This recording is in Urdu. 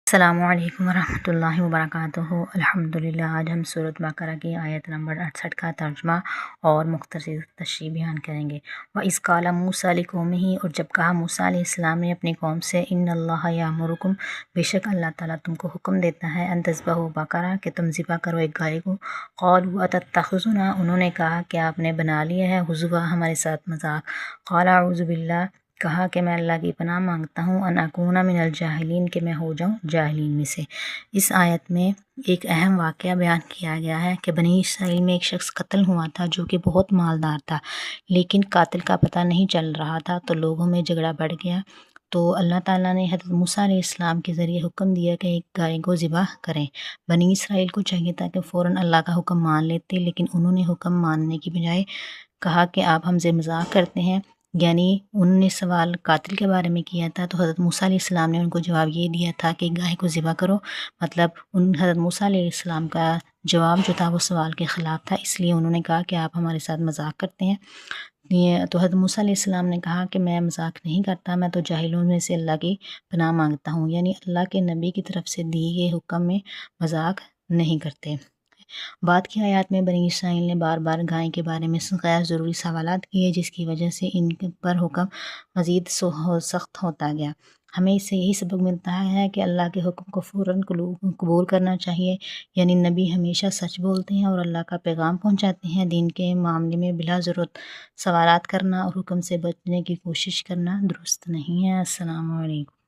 السلام علیکم ورحمۃ اللہ وبرکاتہ۔ الحمدللہ، آج ہم سورۃ بقرہ کی آیت نمبر 68 کا ترجمہ اور مختصر تشریح بیان کریں گے۔ وَإِذْ قَالَ مُوسَىٰ لِقَوْمِهِ، اور جب کہا موسیٰ علیہ السلام نے اپنی قوم سے، إِنَّ اللَّهَ يَأْمُرُكُمْ، بے شک اللہ تعالیٰ تم کو حکم دیتا ہے، أَن تَذْبَحُوا بقرہ، کہ تم ذبح کرو ایک گائے کو۔ قَالُوا أَتَتَّخِذُنَا، انہوں نے کہا کیا آپ نے بنا لیا ہے ہزوا، ہمارے ساتھ مذاق۔ قَالَ أَعُوذُ بِاللَّهِ، کہا کہ میں اللہ کی پناہ مانگتا ہوں، ان اکون من الجاہلین، کہ میں ہو جاؤں جاہلین میں سے۔ اس آیت میں ایک اہم واقعہ بیان کیا گیا ہے کہ بنی اسرائیل میں ایک شخص قتل ہوا تھا جو کہ بہت مالدار تھا، لیکن قاتل کا پتہ نہیں چل رہا تھا، تو لوگوں میں جھگڑا بڑھ گیا۔ تو اللہ تعالیٰ نے حضرت موسیٰ علیہ السلام کے ذریعے حکم دیا کہ ایک گائے کو ذبح کریں۔ بنی اسرائیل کو چاہیے تھا کہ فوراً اللہ کا حکم مان لیتے، لیکن انہوں نے حکم ماننے کی بجائے کہا کہ آپ ہم سے مذاق کرتے ہیں، یعنی انہوں نے سوال قاتل کے بارے میں کیا تھا، تو حضرت موسیٰ علیہ السلام نے ان کو جواب یہ دیا تھا کہ گائے کو ذبح کرو، مطلب حضرت موسیٰ علیہ السلام کا جواب جو تھا وہ سوال کے خلاف تھا، اس لیے انہوں نے کہا کہ آپ ہمارے ساتھ مذاق کرتے ہیں۔ تو حضرت موسیٰ علیہ السلام نے کہا کہ میں مذاق نہیں کرتا، میں تو جاہلوں میں سے اللہ کی پناہ مانگتا ہوں، یعنی اللہ کے نبی کی طرف سے دیے گئے حکم میں مذاق نہیں کرتے۔ بعد کی آیات میں بنی اسرائیل نے بار بار گائے کے بارے میں غیر ضروری سوالات کیے، جس کی وجہ سے ان پر حکم مزید سخت ہوتا گیا۔ ہمیں اس سے یہی سبق ملتا ہے کہ اللہ کے حکم کو فوراً قبول کرنا چاہیے، یعنی نبی ہمیشہ سچ بولتے ہیں اور اللہ کا پیغام پہنچاتے ہیں۔ دین کے معاملے میں بلا ضرورت سوالات کرنا اور حکم سے بچنے کی کوشش کرنا درست نہیں ہے۔ السلام علیکم۔